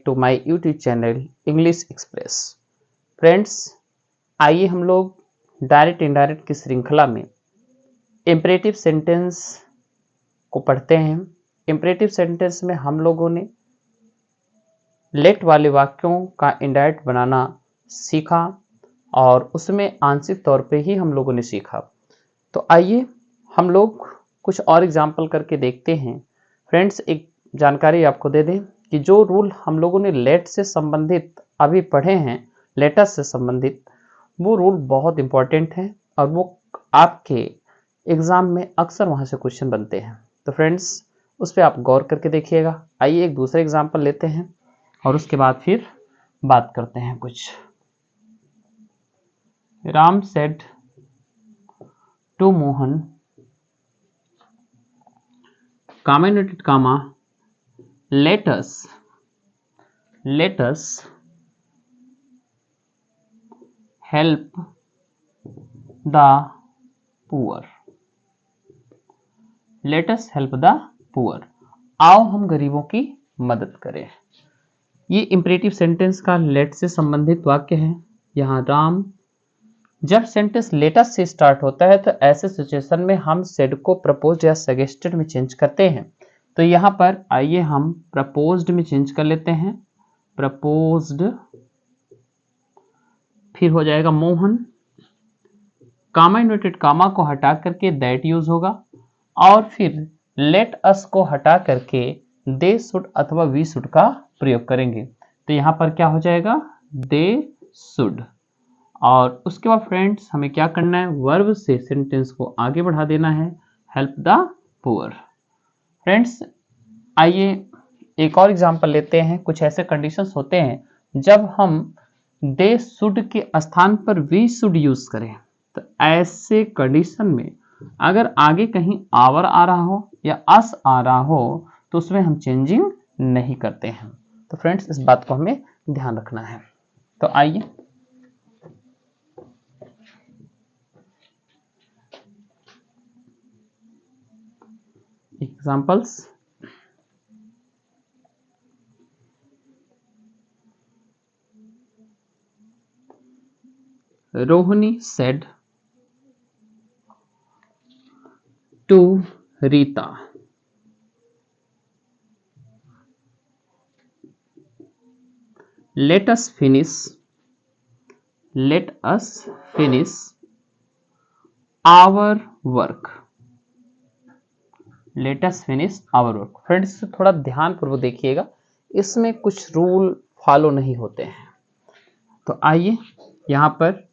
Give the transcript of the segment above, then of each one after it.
To my YouTube channel English Express. Friends, आइए हम लोग डायरेक्ट इनडायरेक्ट की श्रृंखला में इम्परेटिव सेंटेंस को पढ़ते हैं। इम्परेटिव सेंटेंस में हम लोगों ने लेट वाले वाक्यों का इनडायरेक्ट बनाना सीखा और उसमें आंशिक तौर पे ही हम लोगों ने सीखा। तो आइए हम लोग कुछ और एग्जाम्पल करके देखते हैं। फ्रेंड्स, एक जानकारी आपको दे दें कि जो रूल हम लोगों ने लेट से संबंधित अभी पढ़े हैं, लेटस से संबंधित, वो रूल बहुत इंपॉर्टेंट हैं और वो आपके एग्जाम में अक्सर वहाँ से क्वेश्चन बनते हैं। तो फ्रेंड्स, उस पर आप गौर करके देखिएगा। आइए एक दूसरे एग्जाम्पल लेते हैं और उसके बाद फिर बात करते हैं कुछ। Ram said to Mohan, comma inverted comma, let us help the poor, let us help the poor, आओ हम गरीबों की मदद करें। ये इंपरेटिव सेंटेंस का लेट से संबंधित वाक्य है। यहाँ राम, जब सेंटेंस लेटस से स्टार्ट होता है तो ऐसे सिचुएशन में हम सेड को प्रपोज्ड या सजेस्टेड में चेंज करते हैं। तो यहाँ पर आइए हम प्रपोज्ड में चेंज कर लेते हैं। प्रपोज्ड, फिर हो जाएगा मोहन, कामा इन्वर्टेड कामा को हटा करके दैट यूज होगा और फिर लेट अस को हटा करके दे शुड अथवा वी शुड का प्रयोग करेंगे। तो यहाँ पर क्या हो जाएगा, दे शुड। और उसके बाद फ्रेंड्स हमें क्या करना है, वर्ब से सेंटेंस को आगे बढ़ा देना है, हेल्प द पुअर। फ्रेंड्स, आइए एक और एग्जांपल लेते हैं। कुछ ऐसे कंडीशंस होते हैं जब हम दे शुड के स्थान पर वी शुड यूज करें। तो ऐसे कंडीशन में अगर आगे कहीं आवर आ रहा हो या अस आ रहा हो तो उसमें हम चेंजिंग नहीं करते हैं। तो फ्रेंड्स, इस बात को हमें ध्यान रखना है। तो आइए examples. Rohini said to Rita, let us finish our work, let us finish our work। Friends, थोड़ा ध्यान पूर्वक देखिएगा, इसमें कुछ रूल फॉलो नहीं होते हैं। तो आइए यहाँ पर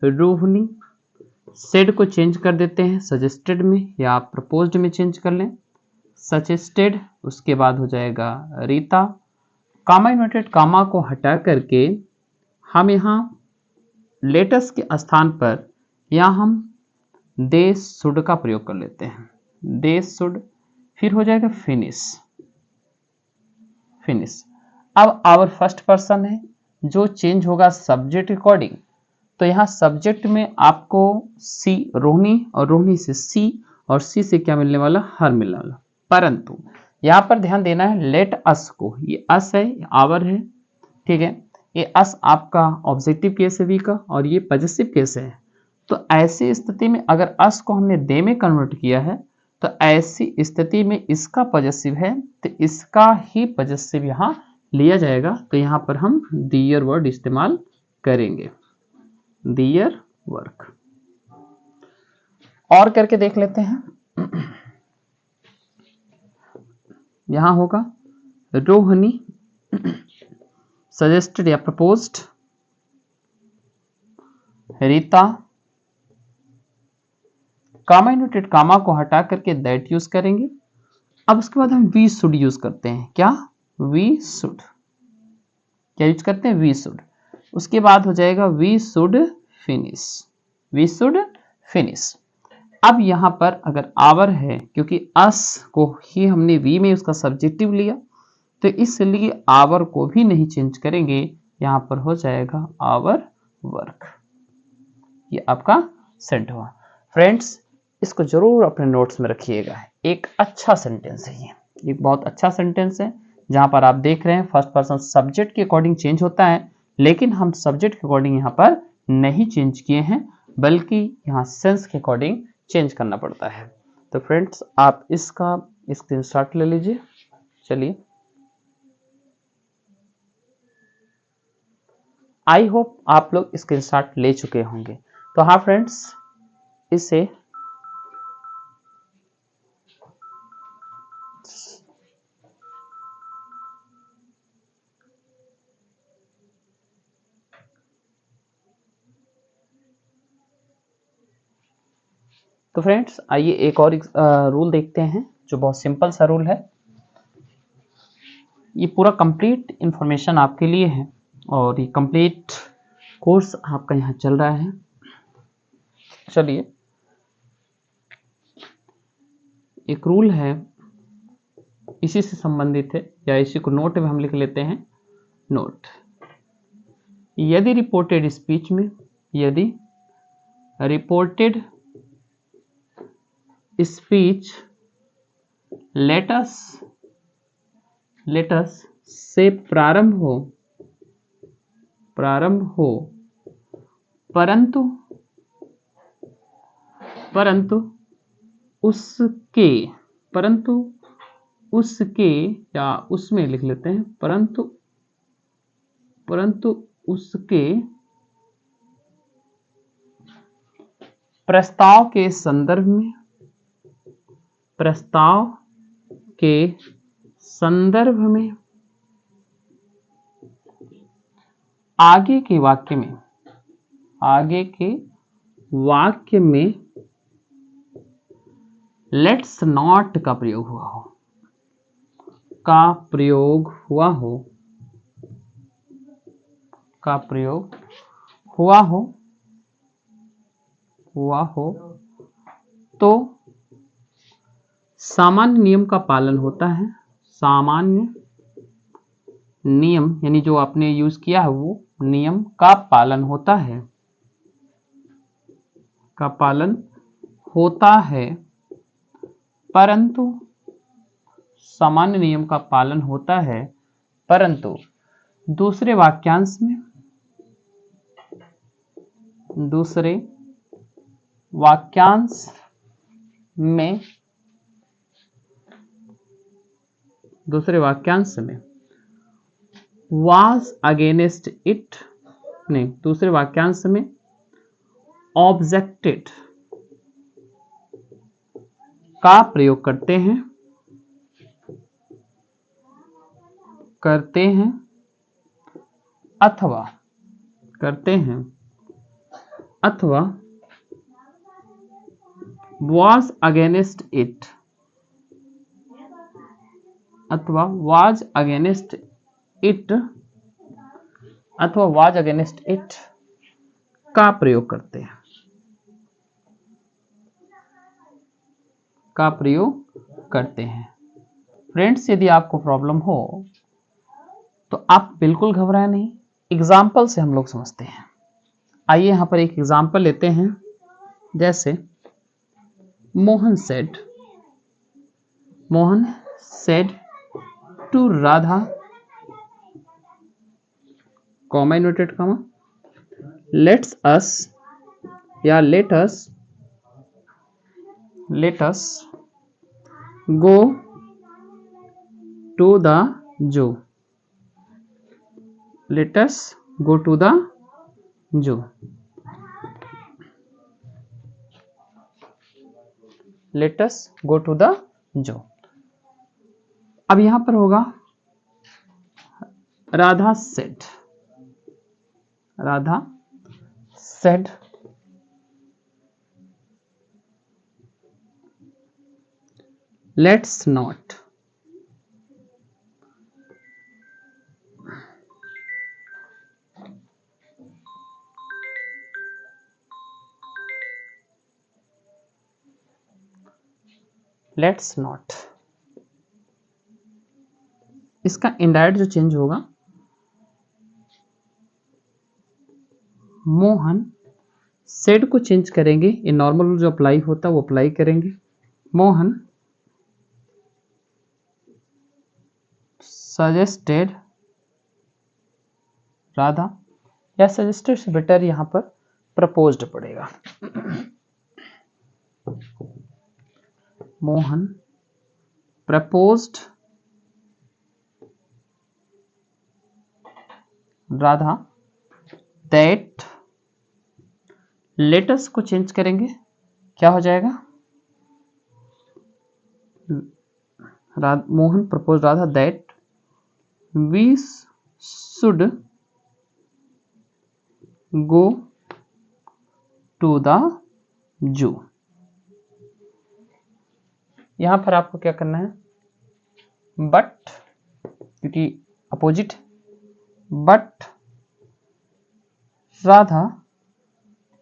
रोहिणी सेड को चेंज कर देते हैं सजेस्टेड में, या आप प्रपोज्ड में चेंज कर लें, सजेस्टेड। उसके बाद हो जाएगा रीता, कामा इन्वर्टेड कामा को हटा करके हम यहाँ लेटस के स्थान पर यहाँ हम दे शुड का प्रयोग कर लेते हैं, दे शुड। फिर हो जाएगा फिनिश। अब आवर फर्स्ट पर्सन है जो चेंज होगा सब्जेक्ट अकॉर्डिंग। तो यहाँ सब्जेक्ट में आपको सी, रोहिणी, और रोहिणी से सी, और सी से क्या मिलने वाला, हर मिलने वाला। परंतु यहाँ पर ध्यान देना है लेट अस को, ये अस है, आवर है, ठीक है। ये अस आपका ऑब्जेक्टिव केस है वी का, और ये पॉजिटिव केस है। तो ऐसी स्थिति में अगर अस को हमने दे में कन्वर्ट किया है तो ऐसी स्थिति में इसका पॉजिटिव है तो इसका ही पॉजिटिव यहाँ लिया जाएगा। तो यहाँ पर हम दियर वर्ड इस्तेमाल करेंगे, दियर वर्क। और करके देख लेते हैं। यहां होगा रोहिणी सजेस्टेड या प्रपोज्ड, रीता, कामा इन्वर्टेड कामा को हटा करके दैट यूज करेंगे। अब उसके बाद हम वी शुड यूज करते हैं। क्या, वी शुड, क्या यूज करते हैं, वी शुड। उसके बाद हो जाएगा we should finish, we should finish. अब यहां पर अगर आवर है, क्योंकि अस को ही हमने वी में उसका सब्जेक्टिव लिया, तो इसलिए आवर को भी नहीं चेंज करेंगे, यहां पर हो जाएगा आवर वर्क। ये आपका सेंट हुआ। फ्रेंड्स, इसको जरूर अपने नोट्स में रखिएगा। एक अच्छा सेंटेंस है ये, एक बहुत अच्छा सेंटेंस है जहां पर आप देख रहे हैं फर्स्ट पर्सन सब्जेक्ट के अकॉर्डिंग चेंज होता है, लेकिन हम सब्जेक्ट के अकॉर्डिंग यहाँ पर नहीं चेंज किए हैं, बल्कि यहाँ सेंस के अकॉर्डिंग चेंज करना पड़ता है। तो फ्रेंड्स आप इसका स्क्रीनशॉट ले लीजिए। चलिए, आई होप आप लोग स्क्रीनशॉट ले चुके होंगे। तो हाँ फ्रेंड्स, इसे तो फ्रेंड्स आइए एक और रूल देखते हैं जो बहुत सिंपल सा रूल है। ये पूरा कंप्लीट इंफॉर्मेशन आपके लिए है और ये कंप्लीट कोर्स आपका यहाँ चल रहा है। चलिए, एक रूल है, इसी से संबंधित है, या इसी को नोट में हम लिख लेते हैं। नोट, यदि रिपोर्टेड स्पीच में, यदि रिपोर्टेड स्पीच लेटस से प्रारंभ हो परंतु उसके या उसमें लिख लेते हैं, परंतु उसके प्रस्ताव के संदर्भ में आगे के वाक्य में लेट्स नॉट का प्रयोग हुआ हो तो सामान्य नियम का पालन होता है। सामान्य नियम यानी जो आपने यूज किया है वो नियम का पालन होता है, परंतु सामान्य नियम का पालन होता है, परंतु दूसरे वाक्यांश में was against it नहीं, दूसरे वाक्यांश में ऑब्जेक्टेड का प्रयोग करते हैं अथवा was against it का प्रयोग करते हैं। फ्रेंड्स यदि आपको प्रॉब्लम हो तो आप बिल्कुल घबराएं नहीं, एग्जाम्पल से हम लोग समझते हैं। आइए यहाँ पर एक एग्जाम्पल लेते हैं, जैसे Mohan said to Radha, comma inverted comma, let us go to the zoo. Let us go to the zoo. Let us go to the zoo. अब यहां पर होगा राधा said let's not इसका इनडायरेक्ट जो चेंज होगा, मोहन सेड को चेंज करेंगे, ये नॉर्मल जो अप्लाई होता है वो अप्लाई करेंगे। मोहन सजेस्टेड राधा, या सजेस्टेड से बेटर यहाँ पर प्रपोज्ड पड़ेगा। Mohan proposed Radha that, letters को चेंज करेंगे, क्या हो जाएगा, Mohan propose Radha that we should go to the zoo. यहां पर आपको क्या करना है, बट, क्योंकि अपोजिट, बट राधा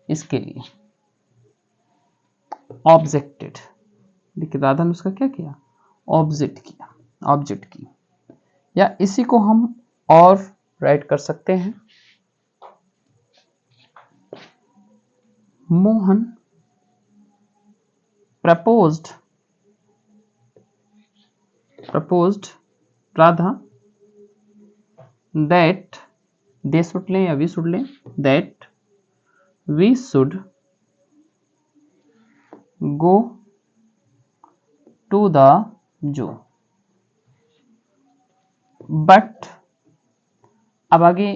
इसके लिए ऑब्जेक्टेड। देखिए राधा ने उसका क्या किया, ऑब्जेक्ट किया, ऑब्जेक्ट की। या इसी को हम और राइट कर सकते हैं, Mohan proposed Radha that, they should let या we should let, that we should go to the zoo. But अब आगे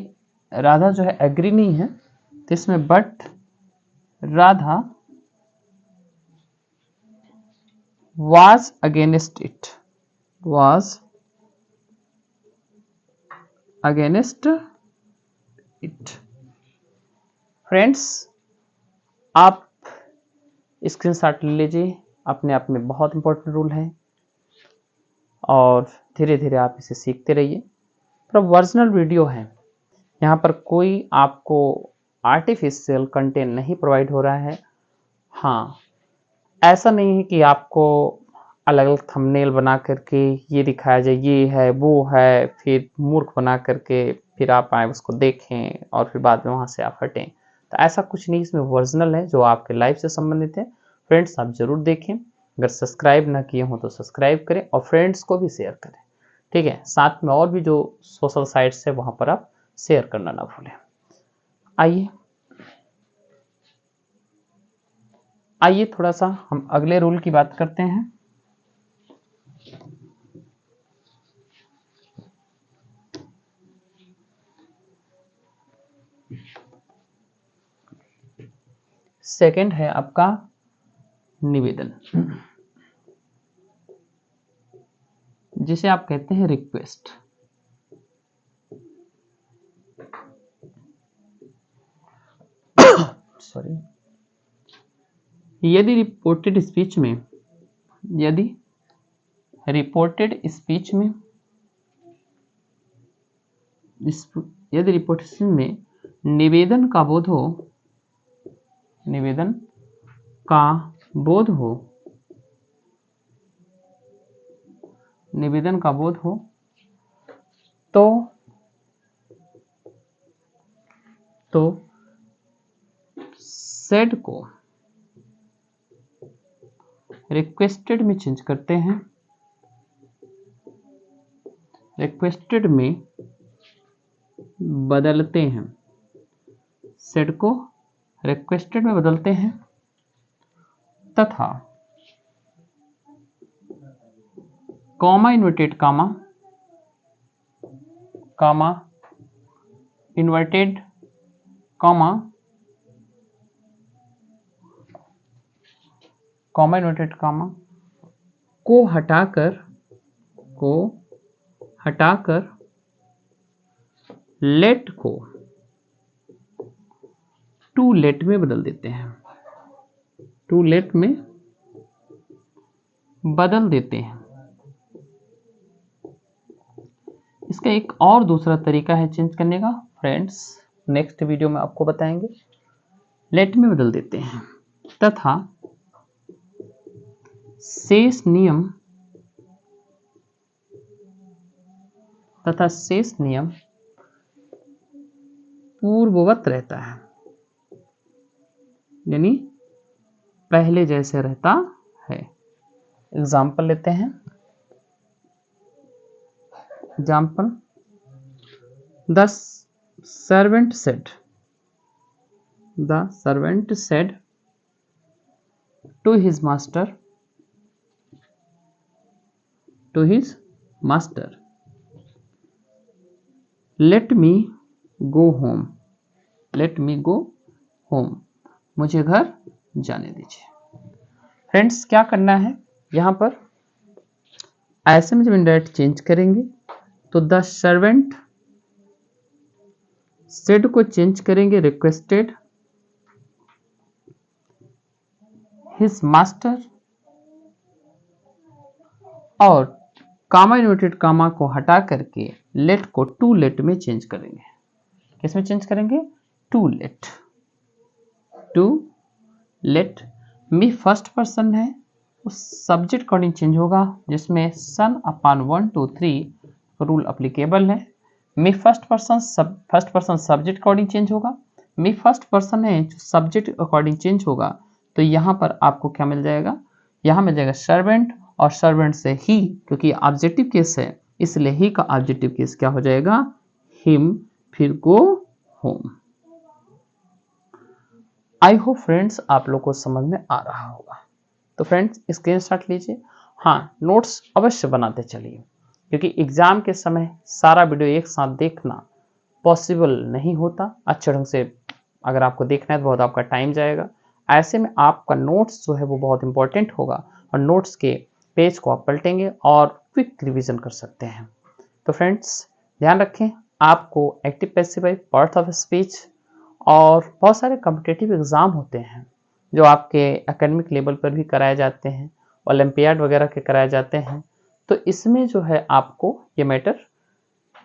राधा जो है एग्री नहीं है, तो इसमें but Radha was against it, was against it। Friends, आप स्क्रीनशॉट ले लीजिए, अपने आप में बहुत इंपॉर्टेंट रूल है और धीरे धीरे आप इसे सीखते रहिए। पर वर्जनल वीडियो है, यहाँ पर कोई आपको आर्टिफिशियल कंटेंट नहीं प्रोवाइड हो रहा है। हाँ, ऐसा नहीं है कि आपको अलग अलग थंबनेल बना करके ये दिखाया जाए, ये है वो है, फिर मूर्ख बना करके फिर आप आए उसको देखें और फिर बाद में वहाँ से आप हटें। तो ऐसा कुछ नहीं, इसमें वर्जनल है जो आपके लाइफ से संबंधित है। फ्रेंड्स, आप जरूर देखें, अगर सब्सक्राइब ना किए हो तो सब्सक्राइब करें और फ्रेंड्स को भी शेयर करें, ठीक है। साथ में और भी जो सोशल साइट्स है वहाँ पर आप शेयर करना ना भूलें। आइए थोड़ा सा हम अगले रूल की बात करते हैं। सेकंड है आपका निवेदन, जिसे आप कहते हैं रिक्वेस्ट। सॉरी, यदि रिपोर्टेड स्पीच में निवेदन का बोध हो तो सेड को रिक्वेस्टेड में चेंज करते हैं, रिक्वेस्टेड में बदलते हैं, सेड को रिक्वेस्टेड में बदलते हैं तथा कॉमा इन्वर्टेड कॉमा को हटाकर लेट को टू लेट में बदल देते हैं, टू लेट में बदल देते हैं। इसका एक और दूसरा तरीका है चेंज करने का, फ्रेंड्स नेक्स्ट वीडियो में आपको बताएंगे। लेट में बदल देते हैं तथा शेष नियम पूर्ववत रहता है, यानी पहले जैसे रहता है। एग्जाम्पल लेते हैं, example, the servant said, the servant said to his master, to his master, let me go home, let me go home, मुझे घर जाने दीजिए। फ्रेंड्स क्या करना है यहाँ पर, ऐसे में जब इंडायरेक्ट चेंज करेंगे तो द सर्वेंट सेड को चेंज करेंगे रिक्वेस्टेड हिज मास्टर, और कामा इन्वर्टेड कामा को हटा करके लेट को टू लेट में चेंज करेंगे। किसमें चेंज करेंगे? To let, to let. Me first person है, उस सब्जेक्ट अकॉर्डिंग चेंज होगा, जिसमें सन अपॉन 1 2 3 रूल अप्लीकेबल है। मी first person subject according change होगा। मी फर्स्ट पर्सन है, जो सब्जेक्ट अकॉर्डिंग चेंज होगा, तो यहाँ पर आपको क्या मिल जाएगा? यहाँ मिल जाएगा सर्वेंट, और सर्वेंट से ही, क्योंकि ऑब्जेक्टिव केस है इसलिए ही का ऑब्जेक्टिव केस क्या हो जाएगा? हिम, फिर go home. I hope friends आप लोग को समझ में आ रहा होगा। तो फ्रेंड्स स्क्रीनशॉट लीजिए, हाँ नोट्स अवश्य बनाते चलिए, क्योंकि एग्जाम के समय सारा वीडियो एक साथ देखना पॉसिबल नहीं होता। अच्छे ढंग से अगर आपको देखना है तो बहुत आपका टाइम जाएगा। ऐसे में आपका नोट्स जो है वो बहुत इंपॉर्टेंट होगा, और नोट्स के पेज को आप पलटेंगे और क्विक रिवीजन कर सकते हैं। तो फ्रेंड्स ध्यान रखें, आपको active passive voice, part of speech और बहुत सारे कॉम्पिटिटिव एग्ज़ाम होते हैं जो आपके एकेडमिक लेवल पर भी कराए जाते हैं, ओलंपियाड वगैरह के कराए जाते हैं। तो इसमें जो है आपको ये मैटर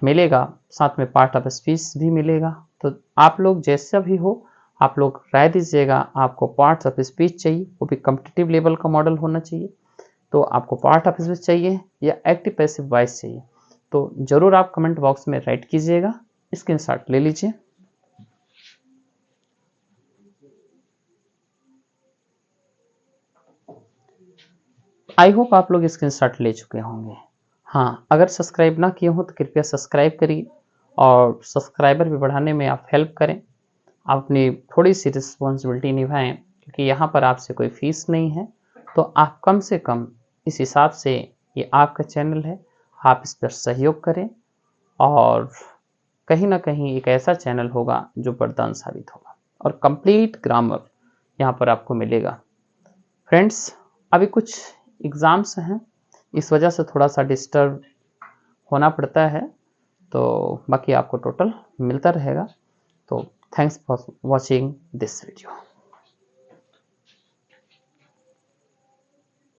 मिलेगा, साथ में पार्ट ऑफ स्पीच भी मिलेगा। तो आप लोग जैसा भी हो आप लोग राय दीजिएगा, आपको पार्ट्स ऑफ स्पीच चाहिए, वो भी कॉम्पिटिटिव लेवल का मॉडल होना चाहिए, तो आपको पार्ट ऑफ स्पीच चाहिए या एक्टिव पैसिव वॉइस चाहिए, तो ज़रूर आप कमेंट बॉक्स में राइट कीजिएगा। स्क्रीनशॉट ले लीजिए। आई होप आप लोग स्क्रीनशॉट ले चुके होंगे। हाँ, अगर सब्सक्राइब ना किए हो तो कृपया सब्सक्राइब करिए, और सब्सक्राइबर भी बढ़ाने में आप हेल्प करें। आप अपनी थोड़ी सी रिस्पॉन्सिबिलिटी निभाएं, क्योंकि यहाँ पर आपसे कोई फीस नहीं है, तो आप कम से कम इस हिसाब से, ये आपका चैनल है, आप इस पर सहयोग करें, और कहीं ना कहीं एक ऐसा चैनल होगा जो वरदान साबित होगा, और कंप्लीट ग्रामर यहाँ पर आपको मिलेगा। फ्रेंड्स अभी कुछ एग्ज़ाम्स हैं, इस वजह से थोड़ा सा डिस्टर्ब होना पड़ता है, तो बाकी आपको टोटल मिलता रहेगा। तो thanks for watching this video.